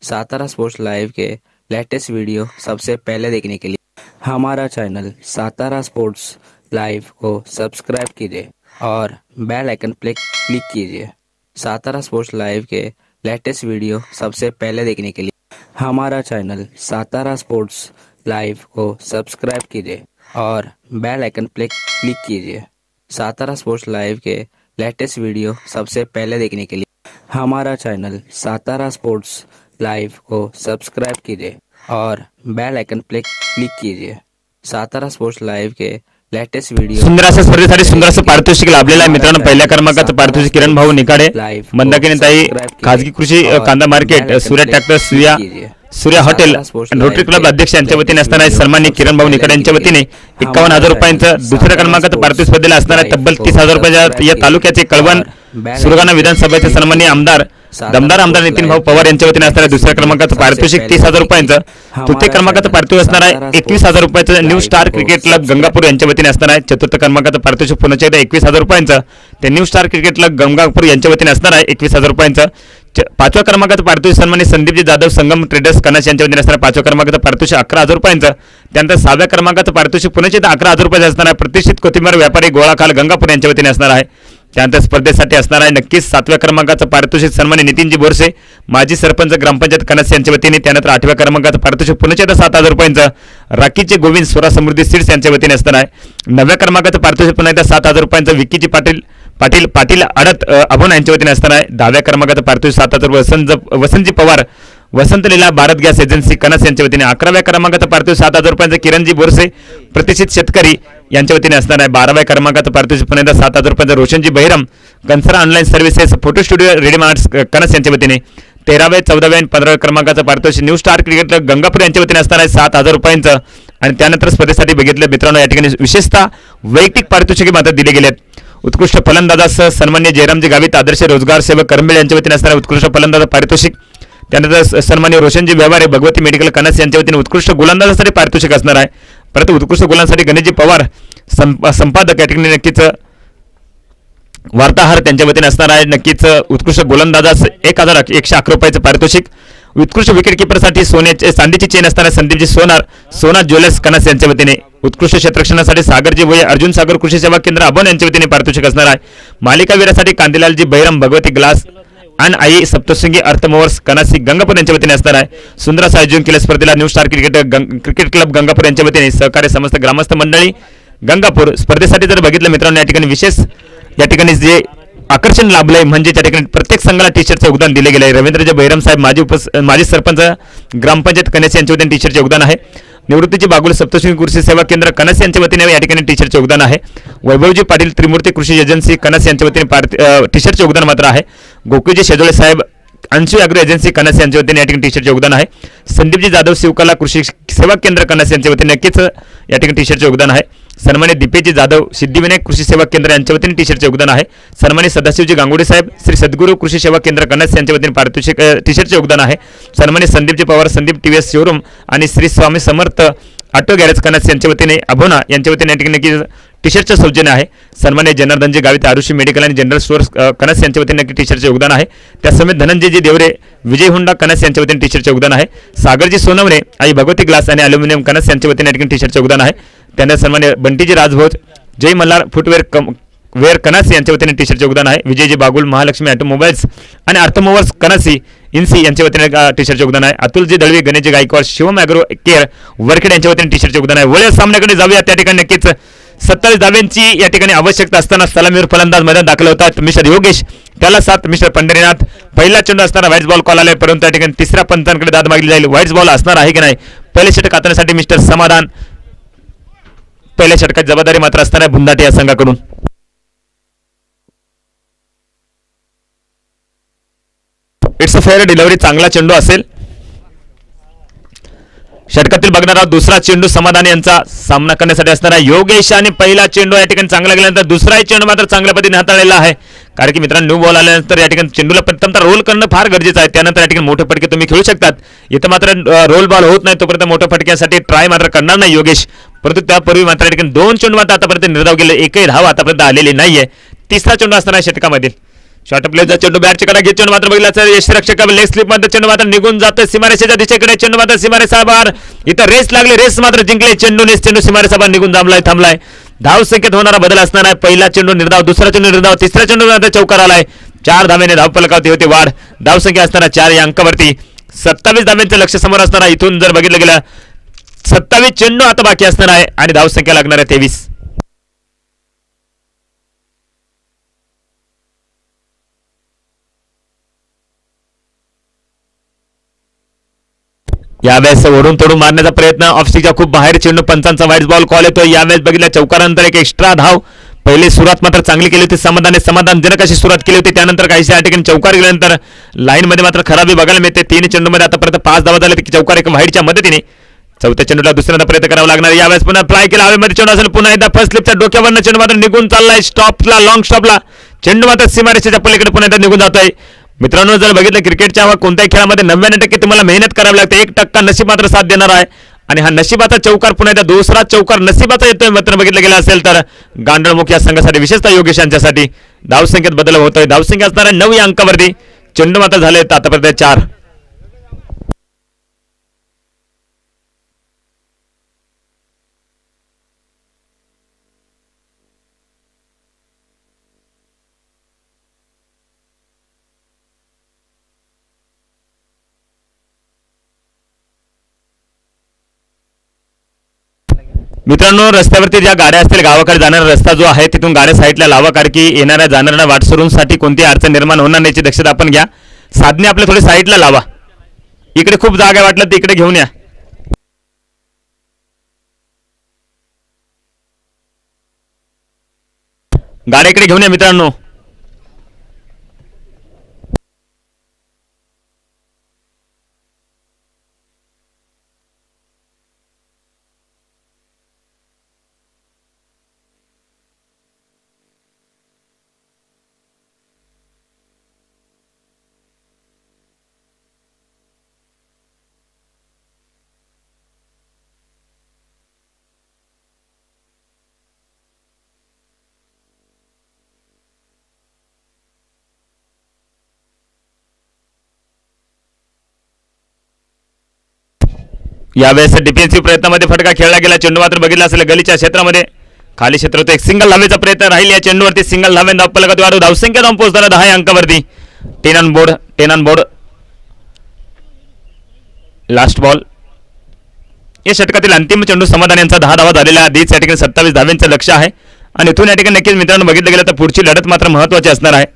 सातारा स्पोर्ट्स लाइव के लेटेस्ट वीडियो सबसे पहले देखने के लिए हमारा चैनल सातारा स्पोर्ट्स लाइव को सब्सक्राइब कीजिए और बेल आइकन पर क्लिक कीजिए सातारा स्पोर्ट्स लाइव के लेटेस्ट वीडियो सबसे पहले देखने के लिए हमारा चैनल सातारा स्पोर्ट्स लाइव को सब्सक्राइब कीजिए और बेल आइकन पर क्लिक कीजिए सातारा स्पोर्ट्स लाइव के लेटेस्ट वीडियो सबसे पहले देखने के लिए हमारा चैनल सातारा स्पोर्ट्स लाइव को सब्सक्राइब कीजिए और बेल आइकन पर क्लिक कीजिए सातारा स्पोर्ट्स लाइव के लेटेस्ट व्हिडिओ सुंदर असं स्पर्धेसाठी सुंदर असं पारितोषिक लाभलेलं आहे मित्रांनो. पहिल्या क्रमांकाचं पारितोषिक किरण भाऊ निकाडे, मंदाकिनी ताई, खाजगी कृषी कांदा मार्केट, सूर्य ट्रॅक्टर, सूर्य हॉटेल रोटरी क्लब अध्यक्ष यांच्या वतीने असणारा सन्माननीय किरण भाऊ निकाडे यांच्या वतीने 51,000 रुपयांचं दुसऱ्या क्रमांकाचं पारितोषिक स्पर्धेला असणारा तब्बल 30,000 रुपयाच्या या तालुक्याचे कळवण सुरगाणा विधानसभेचे सन्माननीय आमदार दमदार आमदार नितीन भाऊ पवार यांच्या वतीने असणाऱ्या दुसऱ्या क्रमांकाचं पारितोषिक 30,000 रुपयांचं, तृतीय क्रमांकाचं पारितोषिक असणार आहे 21,000 रुपयाचं new star cricket club Gangapur यांच्या वतीने असणार आहे. चतुर्थ क्रमांकाचं पारितोषिक पुन्हा एकदा 21,000 रुपयांचं ते new star cricket club Gangapur यांच्या वतीने असणार आहे 21,000 रुपयांचं. पाचव्या क्रमांकाचं पारितोषिक सन्माननीय संदीपजी जाधव संगम ट्रेडर्स कनाश यांच्या वतीने असणार पाचव्या क्रमांकाचं पारितोषिक 11,000 रुपयांचं. त्यानंतर 6व्या क्रमांकाचं पारितोषिक पुन्हा एकदा 11,000 रुपये असणार आहे प्रतिष्ठित कोथिंबीर व्यापारी गोळाखाल गंगापूर यांच्या वतीने असणार आहे. त्यानंतर स्पर्धेसाठी असणार आहे नक्कीच 7व्या क्रमांकाचं पारितोषिक सन्माननीय नितीनजी बोरसे माजी सरपंच ग्रामपंचायत कनास यांच्या वतीने. त्यानंतर 8व्या क्रमांकाचं पारितोषिक पुन्हा एकदा 7,000 रुपयांचं राखीचे गोविंद स्वरा समृद्धी सीड्स यांच्या वतीने असणार आहे. 9व्या क्रमांकाचं पारितोषिक पुन्हा एकदा 7,000 रुपयांचं विकीजी पाटील आडत अभोना यांच्या वतीने असणार आहे. 10व्या क्रमांकाचं पारितोषिक 7,000 वसंतजी पवार वसंत लीला भारत गॅस एजन्सी कनास यांच्या वतीने. 11व्या क्रमांकाचं पारितोषिक 7,000 रुपयांचं किरणजी बोरसे प्रतिष्ठित शेतकरी यांच्या वतीने असणार आहे. 12व्या क्रमांकाचं पारितोषिक पुन्हा एकदा 7,000 रुपयांचं रोशनजी बहिरम कन्सरा ऑनलाईन सर्व्हिसेस फोटो स्टुडिओ रेडिम आर्ट्स कनास यांच्या वतीने. 13व्या 14व्या आणि 15व्या क्रमांकाचं पारितोषिक new star cricket club Gangapur यांच्या वतीने असणार आहे 7,000 रुपयांचं. आणि त्यानंतर स्पर्धेसाठी बघितलं मित्रांनो या ठिकाणी विशेषतः वैयक्तिक पारितोषिके मात्र दिले गेले आहेत. उत्कृष्ट फलंदाजासह सन्मान्य जयरामजी गावित आदर्श रोजगार सेवक करंबेळ यांच्या वतीने असणारे उत्कृष्ट फलंदाज पारितोषिक. त्यानंतर सन्मान्य रोशनजी व्यवहारे भगवती मेडिकल कनास यांच्या वतीने उत्कृष्ट गोलंदाजासाठी पारितोषिक असणार आहे. परत उत्कृष्ट गोलांसाठी गणेशजी पवार संपादक या ठिकाणी नक्कीच वार्ताहर त्यांच्या वतीने असणार आहे. नक्कीच उत्कृष्ट गोलंदाजास 1,111 रुपयाचं पारितोषिक. उत्कृष्ट विकेट किपरसाठी चांदीची चेन असणाऱ्या संदीपजी सोनार ज्वेलर्स कनास यांच्या वतीने. उत्कृष्ट क्षेत्ररक्षणासाठी सागरजी भोये अर्जुन सागर कृषी सेवा केंद्र अबोन यांच्या वतीने पारितोषिक असणार आहे. मालिकावीरासाठी कांदीलालजी बहिरम भगवती ग्लास आणि आई सप्तशृंगी अर्थमोवर्स कनासी गंगापूर यांच्या वतीने असणार आहे. सुंदर असं आयोजन केल्या स्पर्धेला new star cricket club Gangapur यांच्या वतीने सहकार्य समस्त ग्रामस्थ मंडळी गंगापूर. स्पर्धेसाठी जर बघितलं मित्रांनो या ठिकाणी विशेष या ठिकाणी जे आकर्षण लाभलंय म्हणजे त्या ठिकाणी प्रत्येक संघाला टी शर्टचं योगदान दिले गेले आहे. रवींद्रजी बहिरम साहेब माजी सरपंच ग्रामपंचायत कनेस यांच्या वतीने टी शर्टचे योगदान आहे. निवृत्तीची बागुल सप्तशृंगी कृषी सेवा केंद्र कनस यांच्या वतीने या ठिकाणी टी शर्टचे योगदान आहे. वैभवजी पाटील त्रिमूर्ती कृषी एजन्सी कनस यांच्या वतीने टी शर्टचे योगदान मात्र आहे. गोकुळजी शेजोळे साहेब अंशू अॅग्रो एजन्सी कनस यांच्या वतीने या ठिकाणी टी शर्टचे योगदान आहे. संदीपजी जाधव शिवकला कृषी सेवा केंद्र कनस यांच्या वतीने नक्कीच या ठिकाणी टी शर्टचे योगदान आहे. सन्मान्य दीपेजी जाधव सिद्धिविनायक कृषी सेवा केंद्र यांच्या वतीने टी शर्टचे योगदान आहे. सन्मान्य सदाशिवजी गांगुडे साहेब श्री सद्गुरू कृषी सेवा केंद्र कनस यांच्या वतीने पारितोषिक टी शर्टचे योगदान आहे. सन्मान्य संदीपजी पवार संदीप टीव्हीएस शोरूम आणि श्री स्वामी समर्थ ऑटो गॅरेज कनस यांच्या वतीने अभोना यांच्या वतीने या ठिकाणी टी शर्टचं सौजन्य आहे. सन्मान्य जनार्दनजी गावित आरुषी मेडिकल आणि जनरल स्टोअर्स कनस यांच्या वतीने टी शर्टचे योगदान आहे. त्यासमेत धनंजयजी देवरे विजय हुंडा कनस यांच्या वतीने टी शर्टचे योगदान आहे. सागरजी सोनवणे आई भगवती ग्लास आणि अल्युमिनियम कनस यांच्या वतीने या ठिकाणी टी शर्टचे योगदान आहे. त्यांना सन्मान्य बंटीजी राजभोज जय मल्हार फुटवेअर कनास यांच्या वतीने टी शर्टचे योगदान आहे. विजयजी बागुल महालक्ष्मी ऑटोमोबाईल्स आणि अर्थमोवर्स कनासी इन्सी यांच्या वतीने टी शर्टचे योगदान आहे. अतुलजी दळवी गणेशजी गायकवाड शिवम अॅग्रो केअर वरखेड यांच्या वतीने टी शर्टचे योगदान आहे. वळ्या सामन्याकडे जाऊया. त्या ठिकाणी नक्कीच 27 धाव्यांची या ठिकाणी आवश्यकता असताना सलामीवर फलंदाज मैदान दाखल होतात. मिस्टर योगेश त्याला 7 मिस्टर पंढरीनाथ. पहिला चेंडू असताना व्हाईट बॉल कॉल आलाय परंतु त्या ठिकाणी तिसऱ्या पंचांकडे दाद मागली जाईल. व्हाईट बॉल असणार आहे की नाही पहिले षटक हाताळण्यासाठी मिस्टर समाधान पहिल्या षटकाची जबाबदारी मात्र असणार आहे बुंदाटे या संघाकडून. इट्स अ फेअर डिलिव्हरी चांगला चेंडू असेल. षटकातील बघणार आहोत दुसरा चेंडू समाधान यांचा सामना करण्यासाठी असणार आहे. योगेश आणि पहिला चेंडू या ठिकाणी चांगला गेल्यानंतर दुसराही चेंडू मात्र चांगल्या पद्धतीने हाताळलेला आहे. कारण की मित्रांनो न्यू बॉल आल्यानंतर या ठिकाणी चेंडूला प्रथमतः रोल करणं फार गरजेचं आहे. त्यानंतर या ठिकाणी मोठे फटके तुम्ही खेळू शकतात. इथं मात्र रोल बॉल होत नाही तोपर्यंत मोठ्या फटक्यासाठी ट्राय मात्र करणार नाही योगेश. परंतु त्यापूर्वी मात्र या ठिकाणी 2 चेंडू मात्र आतापर्यंत निर्धाव केले. एकही धाव आतापर्यंत आलेली नाहीये. तिसरा चेंडू असणार आहे षटकामधील. शॉर्ट प्लेचा चेंडू बॅटची कडा घेत चेंडू मात्र बघितला तर यष्टीरक्षक लेग स्लिप मध्ये चेंडू मात्र निघून जातं सीमारेषेच्या दिशेकडे. चेंडू मात्र सीमारेषाबाहेर इथं रेस लागली, रेस मात्र जिंकले. चेंडू सीमारेषाबाहेर निघून थांबलाय. धाव संख्येत होणारा बदल असणार आहे. पहिला चेंडू निर्धाव, दुसरा चेंडू निर्धाव, तिसरा चेंडू आता चौकार आलाय. 4 धावेने धावफलकावरती होते वाढ. धाव संख्या असणार 4 या अंकावरती. 27 धाव्यांचं लक्ष समोर असणार आहे. इथून जर बघितलं गेलं 27 चेंडू आता बाकी असणार आहे आणि धाव संख्या लागणार आहे 23. यावेळेस ओढून तोडून मारण्याचा प्रयत्न ऑफस्टिकच्या खूप बाहेर चेंडू, पंचांचा वाईट बॉल कॉल येतो. यावेळेस बघितलं चौकारानंतर एक एक्स्ट्रा धाव. पहिली सुरुवात मात्र चांगली केली होती समाधानजनक अशी सुरुवात केली होती. त्यानंतर काहीशा ठिकाणी चौकार गेल्यानंतर लाईन मध्ये मात्र खराबी बघायला मिळते. 3 चेंडूमध्ये आतापर्यंत 5 धावा झाल्या. चौकार एक वाईडच्या मदतीने. चौथ्या चेंडूला दुसऱ्यांदा प्रयत्न करावा लागणार. यावेळेस पुन्हा फ्लाय केला हवेमध्ये चेंडू असेल. पुन्हा एकदा फर्स्ट स्लिपच्या डोक्यावरनं चेंडू मात्र निघून चाललाय स्टॉपला, लॉंग स्टॉपला. चेंडू मात्र सीमारेषेच्या पलीकडे पुन्हा एकदा निघून जातोय. मित्रांनो, जर बघितलं क्रिकेटच्या कोणत्याही खेळामध्ये 99% तुम्हाला मेहनत करावी लागते. 1% नशीब मात्र साथ देणार आहे. आणि हा नशिबाचा चौकार पुन्हा एकदा दुसरा चौकार नशिबाचा येतोय. मात्र बघितलं गेला असेल तर गांडळमुख या संघासाठी विशेषतः योगेश यांच्यासाठी धाव संख्येत बदल होतोय. धाव संख्या असणार आहे 9 या अंकावरती. चेंडू मात्र झाले आतापर्यंत 4. मित्रांनो, रस्त्यावरती ज्या गाड्या असतील गावाकडे जाणारा रस्ता जो आहे तिथून गाड्या साईडला लावा, कारण की येणाऱ्या जाणाऱ्या वाटसरूंसाठी कोणती अडचण निर्माण होणार नाही याची दक्षता आपण घ्या. साधने आपले थोडे साईडला लावा. इकडे खूप जागा वाटलं तर इकडे घेऊन या. गाड्या इकडे घेऊन या मित्रांनो. यावेळेस डिफेन्सिव्ह प्रयत्नामध्ये फटका खेळला गेला. चेंडू मात्र बघितला असेल गलीच्या क्षेत्रामध्ये खाली क्षेत्र होतं. एक सिंगल धावेचा प्रयत्न राहील या चेंडूवरती. सिंगल धावे धावफलकात वाढू. धावसंख्या जाऊन पोहोचताना 10 या अंकावरती. 10 ऑन बोर्ड. Last ball. या षटकातील अंतिम चेंडू समाधान यांचा 10 धावा झालेला आधीच या ठिकाणी 27 धाव्यांचं लक्ष आहे. आणि इथून या ठिकाणी नक्कीच मित्रांनो बघितलं गेलं तर पुढची लढत मात्र महत्वाची असणार आहे.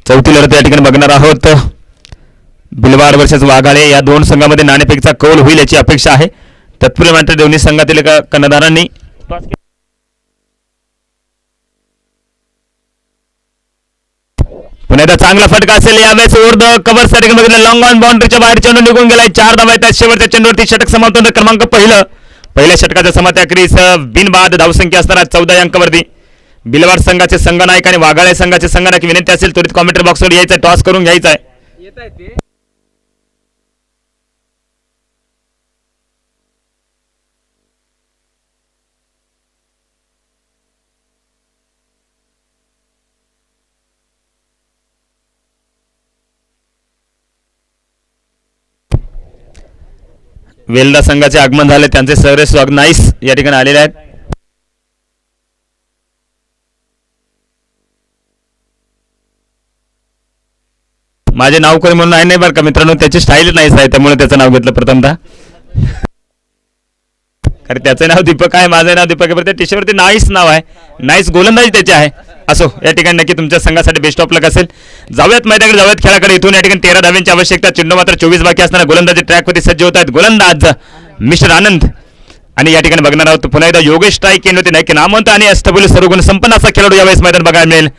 चौथी लढत या ठिकाणी बघणार आहोत. बिलवाड वर्सेस वाघाळे या दोन संघामध्ये नाणेफेकचा कौल होईल याची अपेक्षा आहे. तत्पूर्वी मात्र दोन्ही संघातील कर्णधारांनी पुन्हा एकदा चांगला फटका असेल. यावेळेस ओव्हर द कव्हर साठी बघितलं लॉंग ऑन बाउंड्रीच्या बाहेर चेंडू निघून गेलाय. 4 धावा आहेत शेवटच्या चेंडूवरती. षटक समाप्त होतं. क्रमांक पहिल्या षटकाच्या समाप्त्याखेरीस बिनबाद धावसंख्या असणार 14 या अंकावरती. बिलवाड संघाचे संघनायक आणि वाघाळे संघाचे संघनायक विनंती असेल त्वरित कॉमेंट्री बॉक्सवर यायचं, टॉस करून घ्यायचं आहे. वेल्दा संघाचे आगमन झाले. त्यांचे सगळे स्वागत नाईस या ठिकाणी आलेले आहेत. माझे नाव कोणी म्हणून आहे नाही बरं का मित्रांनो. त्याची स्टाईल नाहीच आहे त्यामुळे त्याचं नाव घेतलं प्रथमतः. कारण त्याचं नाव दीपक आहे, माझं नाव दीपक आहे. त्या टी शर्टवरती नाईस नाव आहे. नाईस गोलंदाजी त्याची आहे. असो, या ठिकाणी नक्की तुमच्या संघासाठी बेस्ट ऑफ लक असेल. जाऊयात मैदानाकडे, जाऊयात खेळाकडे. इथून या ठिकाणी 13 धाव्यांची आवश्यकता. चेंडू मात्र 24 बाकी असताना गोलंदाजी ट्रॅकवरती सज्ज होत आहेत. गोलंदाज मिस्टर आनंद. आणि या ठिकाणी बघणार आहोत पुन्हा एकदा योगेश स्ट्राईक केली होती. नाही नामवंत आणि अष्टपैलू सर्वगुण संपन्न असा खेळाडू यावेळेस मैदान बघायला मिळेल.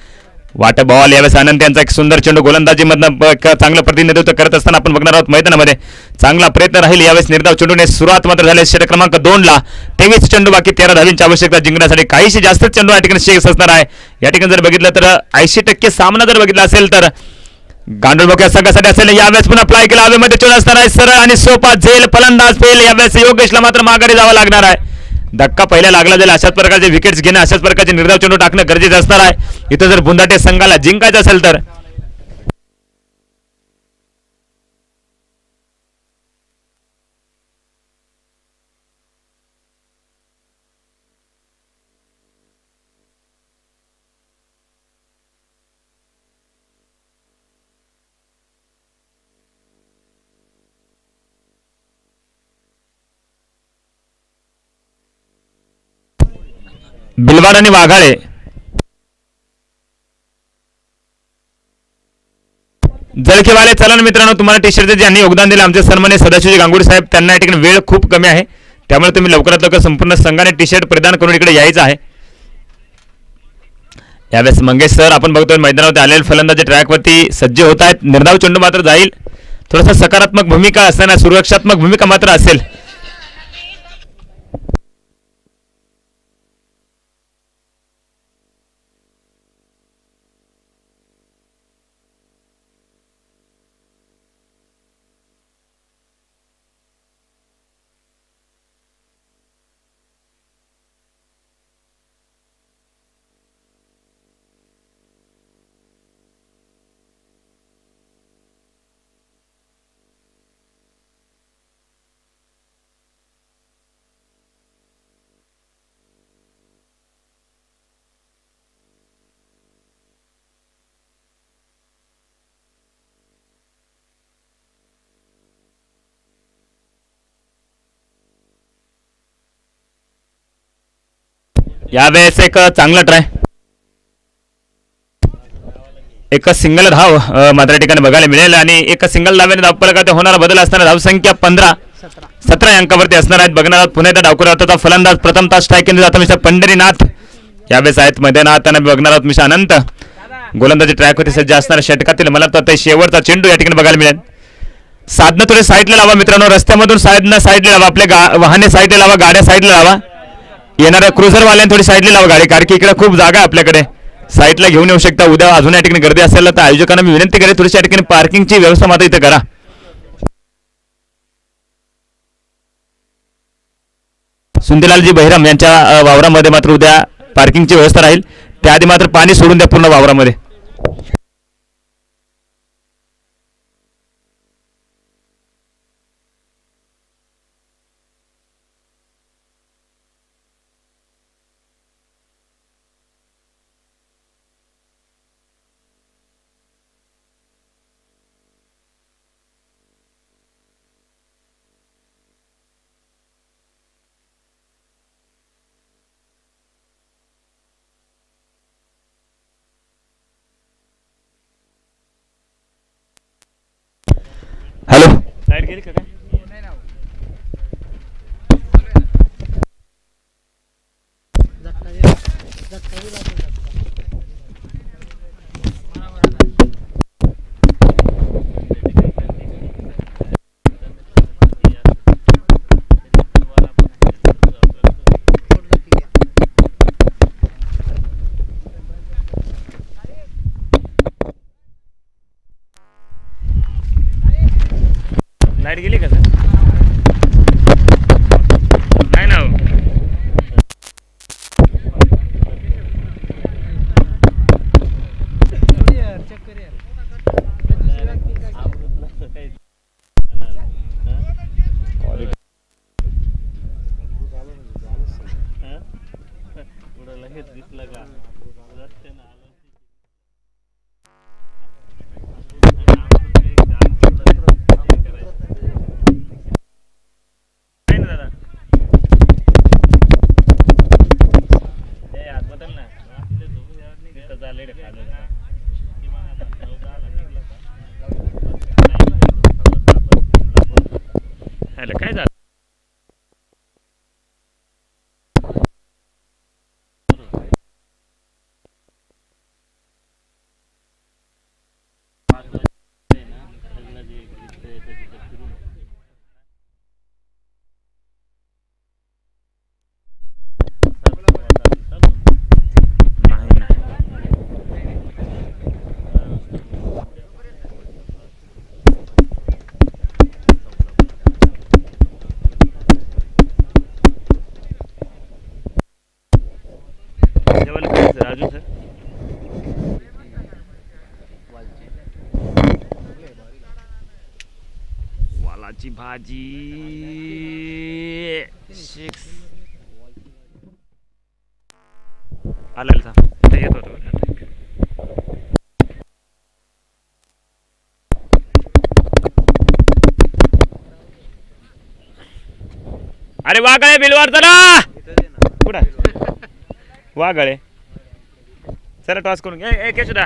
वाट बॉल यावेळेस आनंद यांचा एक सुंदर चेंडू गोलंदाजीमधनं चांगलं प्रतिनिधित्व करत असताना आपण बघणार आहोत मैदानामध्ये. चांगला प्रयत्न राहील यावेळेस निर्धाव चेंडूने सुरुवात मात्र झाली. षटक क्रमांक 2 ला 23 चेंडू बाकी. 13 धाव्यांची आवश्यकता जिंकण्यासाठी. काहीशी जास्त चेंडू या ठिकाणी शेष असणार आहे. या ठिकाणी जर बघितलं तर 80% सामना जर बघितला असेल तर गांडूळमुख या संघासाठी असेल. यावेळेस पुन्हा अप्लाय केला हवेमध्ये चेंडू असणार आहे. सरळ आणि सोपा झेल फलंदाज फेल. यावेळेस योगेशला मात्र माघारी जावं लागणार आहे. धक्का पहिला लागला जाईल अशाच प्रकारचे विकेट्स घेणं, अशाच प्रकारचे निर्धाव चेंडू टाकणं गरजेचं असणार आहे इथं जर बुंदाटे संघाला जिंकायचं असेल तर. बिलवाड आणि वाघाळे जळखेवाले. चला ना मित्रांनो, तुम्हाला टी शर्टचे ज्यांनी योगदान दिले आमचे सन्मान्य सदाशिवजी गांगुडे साहेब, त्यांना या ठिकाणी वेळ खूप कमी आहे, त्यामुळे तुम्ही लवकरात लवकर संपूर्ण संघाने टी शर्ट प्रदान करून इकडे यायचं आहे. यावेळेस मंगेश सर आपण बघतोय मैदानावरती आलेले फलंदाज ट्रॅकवरती सज्ज होत आहेत. निर्धाव चेंडू मात्र जाईल, थोडासा सकारात्मक भूमिका असताना सुरक्षात्मक भूमिका मात्र असेल. यावेळेस एक चांगला ट्राय, एक सिंगल धाव मात्र या ठिकाणी बघायला मिळेल आणि एक सिंगल धावेने धावफलकात होणारा बदल असताना धावसंख्या 15-17 अंकावरती असणार आहेत. बघणार आहोत पुन्हा एकदा डावखुराचा फलंदाज प्रथमतः स्ट्राईक केली जातो मिस्टर पंढरीनाथ यावेळेस आहेत मैदानात आणि बघणार आहोत मिस्टर अनंत गोलंदाजी ट्रॅकवरती सज्ज असणाऱ्या षटकातील मला तर शेवटचा चेंडू या ठिकाणी बघायला मिळेल. साधनं थोडे साईडला लावा मित्रांनो, रस्त्यामधून साईडला लावा, आपल्या वाहने साईडला लावा, गाड्या साईडला लावा, येणाऱ्या क्रुझरवाल्यांनी थोडी साईडला लावा गाडी, कारण की इकडे खूप जागा आहे आपल्याकडे, साईडला घेऊन येऊ शकता. उद्या अजून या ठिकाणी गर्दी असेल तर आयोजकांना मी विनंती करेन थोडीशी या ठिकाणी पार्किंगची व्यवस्था मात्र इथे करा. सुंदीलालजी बहिराम यांच्या वावरामध्ये मात्र उद्या पार्किंगची व्यवस्था राहील, त्याआधी मात्र पाणी सोडून द्या पूर्ण वावरामध्ये. हॅलो, लाईट गेली का काय? लाईट गेली का सर? नाही ना दिसलं का काय झालं? अजून सर वालाची भाजी आलेल सा ते येत होतो अरे वागळे बिलवार चला कुठं वागळे चला टॉस करून घे केशुदा